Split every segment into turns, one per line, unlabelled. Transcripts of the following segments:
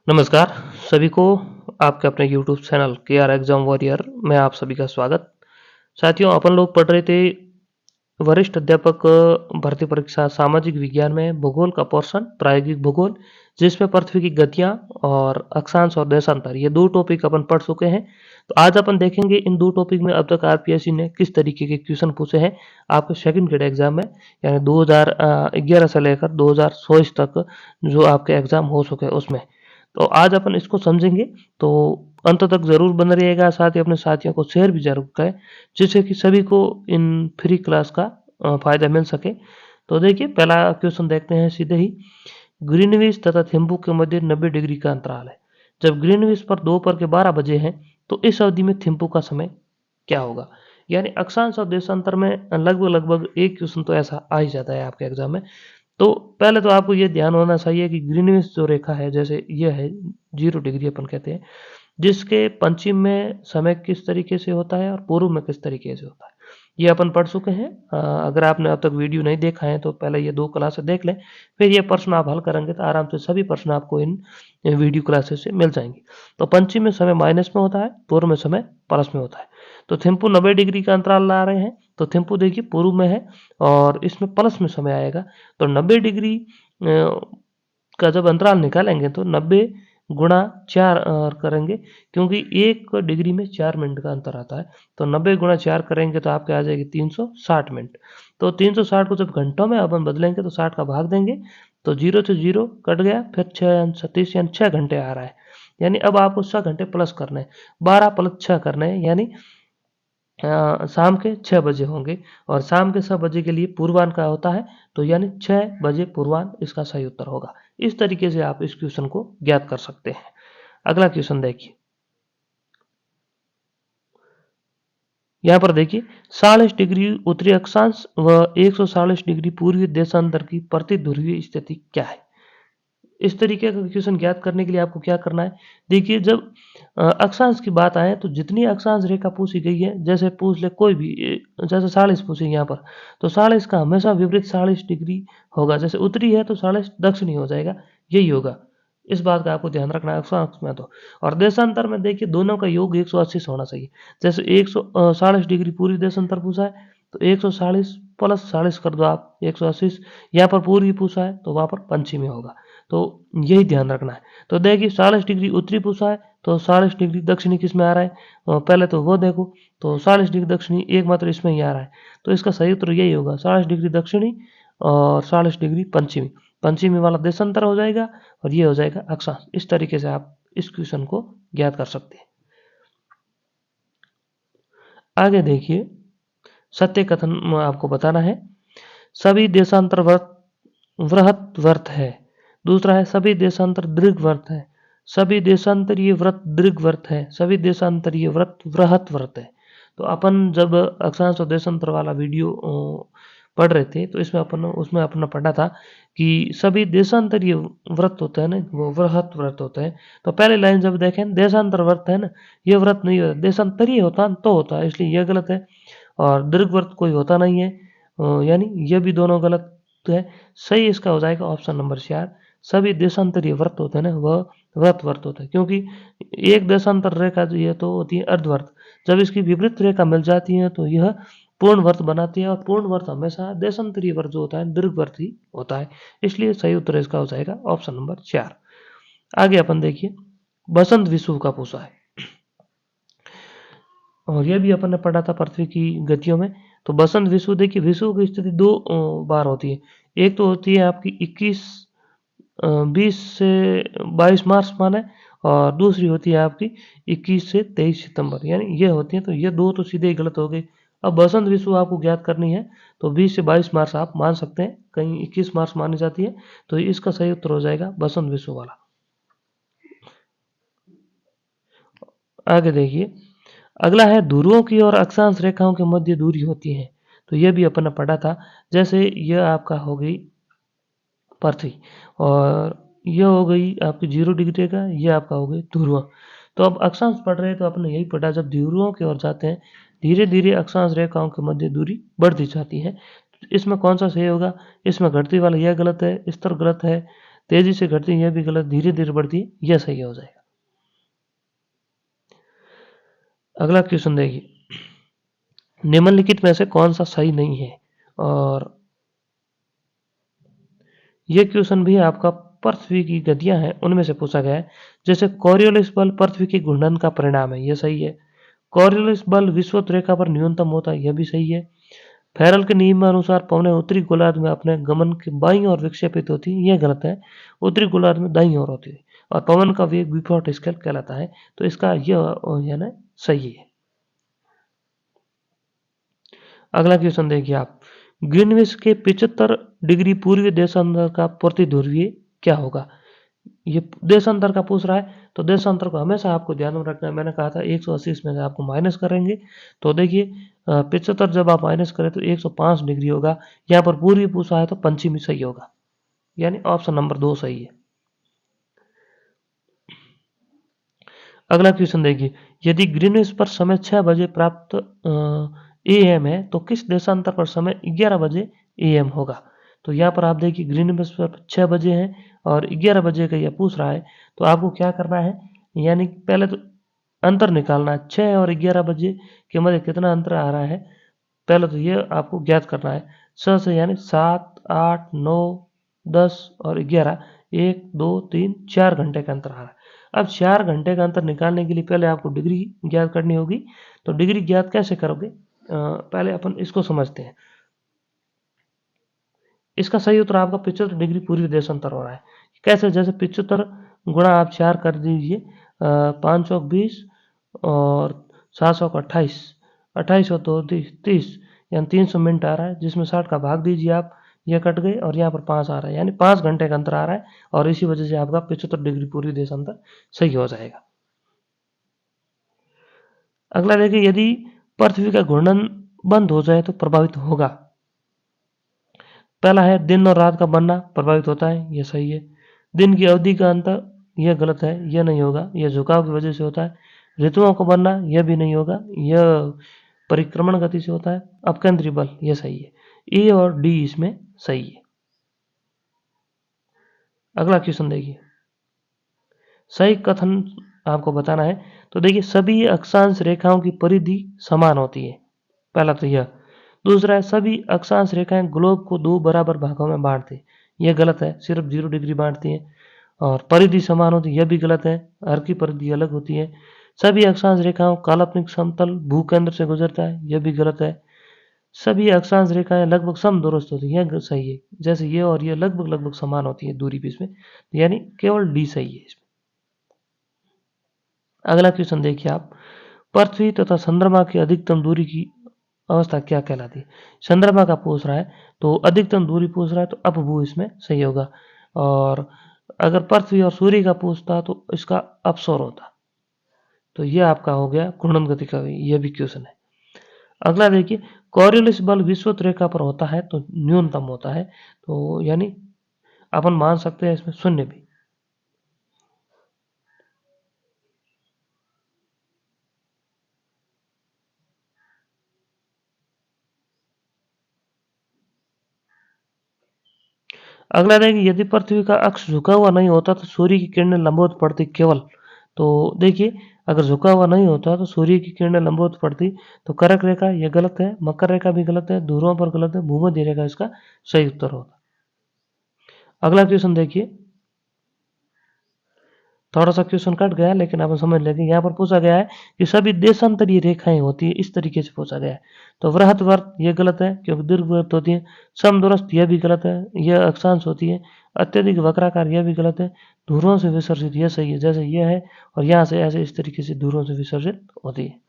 नमस्कार सभी को आपके अपने YouTube channel KR exam warrior में आप सभी का स्वागत। साथियों, अपन लोग पढ़ रहे थे वरिष्ठ अध्यापक भर्ती परीक्षा सामाजिक विज्ञान में भूगोल का पोर्शन प्रायोगिक भूगोल, जिसमें पृथ्वी की गतियां और अक्षांश और देशांतर ये दो टॉपिक अपन पढ़ चुके हैं। तो आज अपन देखेंगे इन दो टॉपिक में अब तक आरपीएससी ने किस तरीके के क्वेश्चन पूछे हैं आपके सेकंड ग्रेड एग्जाम में, यानी 2011 से लेकर 2024 तक जो आपके एग्जाम हो चुके हैं उसमें। तो आज अपन इसको समझेंगे, तो अंत तक जरूर बने रहिएगा। साथ ही अपने साथियों को शेयर भी जरूर करें, जिससे कि सभी को इन फ्री क्लास का फायदा मिल सके। तो देखिए, पहला क्वेश्चन देखते हैं सीधे ही। ग्रीनविच तथा थिम्पू के मध्य 90 डिग्री का अंतराल है। जब ग्रीनविच पर दोपहर के 12 बजे हैं, तो इस अवधि में थिम्पू का समय क्या होगा। यानी अक्षांश और देशांतर में लगभग एक क्वेश्चन तो ऐसा आ ही जाता है आपके एग्जाम में। तो पहले तो आपको ये ध्यान होना चाहिए कि ग्रीनविच जो रेखा है, जैसे ये है 0 डिग्री अपन कहते हैं, जिसके पश्चिम में समय किस तरीके से होता है और पूर्व में किस तरीके से होता है, ये अपन पढ़ चुके हैं। अगर आपने अब तक वीडियो नहीं देखा है तो पहले ये 2 क्लासेस देख लें, फिर ये प्रश्न आप हल करेंगे तो आराम से सभी प्रश्न आपको इन वीडियो क्लासेस से मिल जाएंगे। तो पश्चिम में समय माइनस में होता है, पूर्व में समय प्लस में होता है। तो थिम्पू 90 डिग्री का अंतराल ला रहे हैं, तो थिम्पू देखिए पूर्व में है और इसमें प्लस में समय आएगा। तो 90 डिग्री का जब अंतराल निकालेंगे तो 90 गुणा 4 करेंगे, क्योंकि 1 डिग्री में 4 मिनट का अंतर आता है। तो 90 गुणा 4 करेंगे तो आपके आ जाएगी 360 मिनट। तो 360 को जब घंटों में अपन बदलेंगे तो 60 का भाग देंगे, तो 0 से 0 कट गया, फिर 6 37 यानी 6 घंटे आ रहा है। यानी अब आपको 6 घंटे प्लस करने हैं, 12 प्लस 6 करने हैं, यानी शाम के 6 बजे होंगे। और शाम के 6 बजे के लिए पूर्वाह्न का होता है, तो यानी 6 बजे पूर्वाह्न इसका सही उत्तर होगा। इस तरीके से आप इस क्वेश्चन को ज्ञात कर सकते हैं। अगला क्वेश्चन देखिए, यहाँ पर देखिए 40 डिग्री उत्तरी अक्षांश व 140 डिग्री पूर्वी देशांतर की प्रति ध्रुवीय स्थिति क्या है। इस तरीके का क्वेश्चन ज्ञात करने के लिए आपको क्या करना है, देखिए जब अक्षांश की बात आए तो जितनी अक्षांश रेखा पूछी गई है, जैसे पूछ ले कोई भी, जैसे 40 पूछी यहाँ पर, तो 40 का हमेशा विपरीत 40 डिग्री होगा। जैसे उत्तरी है तो 40 दक्षिणी हो जाएगा, यही होगा। इस बात का आपको ध्यान रखना है अक्षांश में। तो और देशांतर में देखिए दोनों का योग 180 होना चाहिए। जैसे 140 डिग्री पूर्वी देशांतर पूछा है, तो 140 प्लस 40 कर दो आप 180। यहाँ पर पूर्वी पूछा है तो वहाँ पर पश्चिमी होगा, तो यही ध्यान रखना है। तो देखिए 40 डिग्री उत्तरी पूछा है, तो 40 डिग्री दक्षिणी किस में आ रहा है, पहले तो वो देखो। तो 40 डिग्री दक्षिणी एकमात्र इसमें ही आ रहा है, तो इसका सही उत्तर यही होगा 40 डिग्री दक्षिणी और 40 डिग्री पश्चिमी। पश्चिमी वाला देशांतर हो जाएगा और ये हो जाएगा अक्षांश। इस तरीके से आप इस क्वेश्चन को ज्ञात कर सकते हैं। आगे देखिए, सत्य कथन आपको बताना है। सभी देशांतर वृहत व्रत है। दूसरा है सभी देशांतर दीर्घवृत्त है। सभी देशांतरीय व्रत दीर्घवृत्त है। सभी देशांतरीय व्रत वृहत व्रत है। तो अपन जब अक्षांश और देशांतर वाला वीडियो पढ़ रहे थे, तो उसमें अपना पढ़ा था कि सभी देशांतरीय व्रत होते हैं ना, वो वृहत व्रत होते हैं। तो पहले लाइन जब देखें, देशांतर व्रत है ना, ये व्रत नहीं होता, देशांतरीय होता तो होता है, इसलिए यह गलत है। और दीर्घवृत्त कोई होता नहीं है, यानी ये भी दोनों गलत है। सही इसका हो जाएगा ऑप्शन नंबर 4। सभी देशांतरीय व्रत होते हैं ना, वह व्रत व्रत होते हैं, क्योंकि एक देशांतर रेखा जो ये तो होती है अर्धवर्त, जब इसकी विपरीत रेखा मिल जाती है तो यह पूर्ण वर्त बनाती है, और पूर्ण वर्त हमेशा देशांतरीय वर्त जो होता है दीर्घवर्त ही होता है। इसलिए सही उत्तर इसका हो जाएगा ऑप्शन नंबर 4। आगे अपन देखिए, बसंत विषुव का पूछा है, और यह भी अपन ने पढ़ा था पृथ्वी की गतियों में। तो बसंत विषुव देखिए, विषुव की स्थिति 2 बार होती है। एक तो होती है आपकी 20 से 22 मार्च माने, और दूसरी होती है आपकी 21 से 23 सितंबर, यानी ये होती है। तो ये 2 तो सीधे ही गलत हो गई। अब बसंत विषुव आपको ज्ञात करनी है, तो 20 से 22 मार्च आप मान सकते हैं, कहीं 21 मार्च मानी जाती है, तो इसका सही उत्तर हो जाएगा बसंत विषुव वाला। आगे देखिए, अगला है ध्रुवों की और अक्षांश रेखाओं के मध्य दूरी होती है। तो यह भी अपन ने पढ़ा था। जैसे यह आपका हो गई पृथ्वी, और यह हो गई आपकी 0 डिग्री रेखा, यह आपका हो गई ध्रुव। तो अब अक्षांश पढ़ रहे हैं तो आपने यही पढ़ा, जब ध्रुवों की ओर जाते हैं धीरे धीरे अक्षांश रेखाओं के मध्य दूरी बढ़ती जाती है। इसमें कौन सा सही होगा, इसमें घटती वाला यह गलत है, स्तर गलत है, तेजी से घटती है, यह भी गलत। धीरे धीरे बढ़ती है, यह सही हो जाएगा। अगला क्वेश्चन देखिए, निम्नलिखित में से कौन सा सही नहीं है। और ये क्वेश्चन भी आपका पृथ्वी की गतियां हैं उनमें से पूछा गया है। जैसे कोरियोलिस बल पृथ्वी के घूर्णन का परिणाम है, यह सही है। कोरियोलिस बल विषुवत रेखा पर न्यूनतम होता है, यह भी सही है। फेरल के नियमानुसार पवनें उत्तरी गोलार्ध में अपने गमन के बाईं ओर विक्षेपित होती है, यह गलत है। उत्तरी गोलार्ध में दाईं ओर होती है और पवन का वेग विफॉर्ट स्केल कहलाता है, तो इसका यह यानी सही है। अगला क्वेश्चन देखिए आप, ग्रीनविच के 75 डिग्री पूर्वी देशांतर का प्रतिध्रुवीय क्या होगा। ये देशांतर का पूछ रहा है, तो देशांतर को हमेशा आपको ध्यान में रखना है। मैंने कहा था 180 में से आपको माइनस करेंगे, तो देखिए 75 जब आप माइनस करें तो 105 डिग्री होगा। यहाँ पर पूर्वी पूछा है तो पश्चिमी सही होगा, यानी ऑप्शन नंबर 2 सही है। अगला क्वेश्चन देखिए, यदि ग्रीनविच पर समय 6 बजे प्राप्त AM है तो किस देशांतर पर समय 11 बजे AM होगा। तो यहाँ पर आप देखिए ग्रीनविच पर 6 बजे हैं और 11 बजे का यह पूछ रहा है, तो आपको क्या करना है, यानी पहले तो अंतर निकालना है। 6 और 11 बजे के मध्य कितना अंतर आ रहा है, पहले तो ये आपको ज्ञात करना है। 6 से यानी 7, 8, 9, 10 और 11, 1, 2, 3, 4 घंटे का अंतर आ रहा है। अब 4 घंटे का अंतर निकालने के लिए पहले आपको डिग्री ज्ञात करनी होगी। तो डिग्री ज्ञात कैसे करोगे, पहले अपन इसको समझते हैं। इसका सही उत्तर आपका 75 डिग्री पूर्वी देशांतर हो रहा है। कैसे, जैसे 75 गुणा आप 4 कर दीजिए, 5 चौक 20 और 7 चौक 28, 28 और 2 30, यानी 300 मिनट आ रहा है, जिसमें 60 का भाग दीजिए आप, ये कट गए और यहाँ पर 5 आ रहा है, यानी 5 घंटे का अंतर आ रहा है और इसी वजह से आपका 75 डिग्री पूर्वी देशांतर सही हो जाएगा। अगला देखिए, यदि पृथ्वी का घूर्णन बंद हो जाए तो प्रभावित होगा। पहला है दिन और रात का बनना प्रभावित होता है, यह सही है। दिन की अवधि का अंतर, यह गलत है, यह नहीं होगा, यह झुकाव की वजह से होता है। ऋतुओं का बनना, यह भी नहीं होगा, यह परिक्रमण गति से होता है। अपकेंद्री बल, यह सही है। ए और डी इसमें सही है। अगला क्वेश्चन देखिए, सही कथन आपको बताना है। तो देखिए, सभी अक्षांश रेखाओं की परिधि समान होती है, पहला तो यह। दूसरा है, सभी अक्षांश रेखाएं ग्लोब को 2 बराबर भागों में बांटती, यह गलत है, सिर्फ 0 डिग्री बांटती हैं। और परिधि समान होती है, यह भी गलत है, हर की परिधि अलग होती है। सभी अक्षांश रेखाओं काल्पनिक समतल भूकेंद्र से गुजरता है, यह भी गलत है। सभी अक्षांश रेखाएं लगभग समदूरस्थ होती है, यह सही है। जैसे ये और ये लगभग लगभग समान होती है दूरी भी इसमें, यानी केवल डी सही है इसमें। अगला क्वेश्चन देखिए आप, पृथ्वी तथा चंद्रमा की अधिकतम दूरी की अवस्था क्या कहलाती है। चंद्रमा का पूछ रहा है, तो अधिकतम दूरी पूछ रहा है, तो अपभू इसमें सही होगा। और अगर पृथ्वी और सूर्य का पूछता तो इसका अपसौर होता। तो ये आपका हो गया घूर्णन गति का यह भी क्वेश्चन है। अगला देखिए, कोरियोलिस बल विषुवत रेखा पर होता है तो न्यूनतम होता है, तो यानी अपन मान सकते हैं इसमें 0 भी। अगला देखिए, यदि पृथ्वी का अक्ष झुका हुआ नहीं होता तो सूर्य की किरणें लंबवत पड़ती केवल। तो देखिए, अगर झुका हुआ नहीं होता तो सूर्य की किरणें लंबवत पड़ती। तो कर्क रेखा यह गलत है, मकर रेखा भी गलत है, ध्रुवों पर गलत है, भूमध्य रेखा इसका सही उत्तर होगा। अगला क्वेश्चन देखिए, थोड़ा सा क्वेश्चन कट गया लेकिन आप समझ लेंगे। यहाँ पर पूछा गया है कि सभी देशांतरीय रेखाएं होती है, इस तरीके से पूछा गया है। तो वृहत वर्त यह गलत है क्योंकि दीर्घवृत्त होती है। समदूरस्थ यह भी गलत है, यह अक्षांश होती है। अत्यधिक वक्राकार यह भी गलत है। ध्रुवों से विसर्जित यह सही है, जैसे यह है और यहाँ से ऐसे इस तरीके से ध्रुवों से विसर्जित होती है।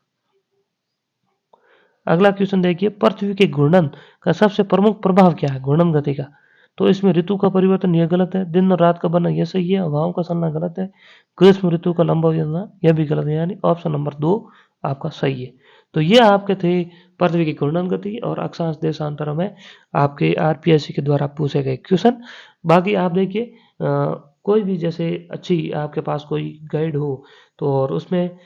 अगला क्वेश्चन देखिए, पृथ्वी के घूर्णन का सबसे प्रमुख प्रभाव क्या है, घूर्णन गति का। तो इसमें ऋतु का परिवर्तन यह गलत है, दिन और रात का बनना यह सही है, हवाओं का चलना गलत है, ग्रीष्म ऋतु का लंबा होना यह भी गलत है, यानी ऑप्शन नंबर 2 आपका सही है। तो ये आपके थे पृथ्वी की घूर्णन गति और अक्षांश देशांतर में आपके आरपीएससी के द्वारा पूछे गए क्वेश्चन। बाकी आप देखिए, कोई भी जैसे अच्छी आपके पास कोई गाइड हो तो और उसमें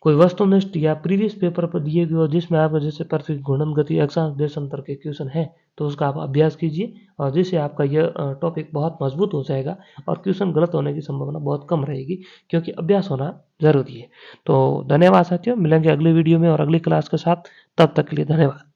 कोई वस्तुनिष्ठ या प्रीवियस पेपर पर दिए गए हो जिसमें आपको जैसे पृथ्वी की घूर्णन गति अक्षांश देशांतर के क्वेश्चन है, तो उसका आप अभ्यास कीजिए और जिससे आपका यह टॉपिक बहुत मजबूत हो जाएगा और क्वेश्चन गलत होने की संभावना बहुत कम रहेगी, क्योंकि अभ्यास होना ज़रूरी है। तो धन्यवाद साथियों, मिलेंगे अगली वीडियो में और अगली क्लास के साथ। तब तक के लिए धन्यवाद।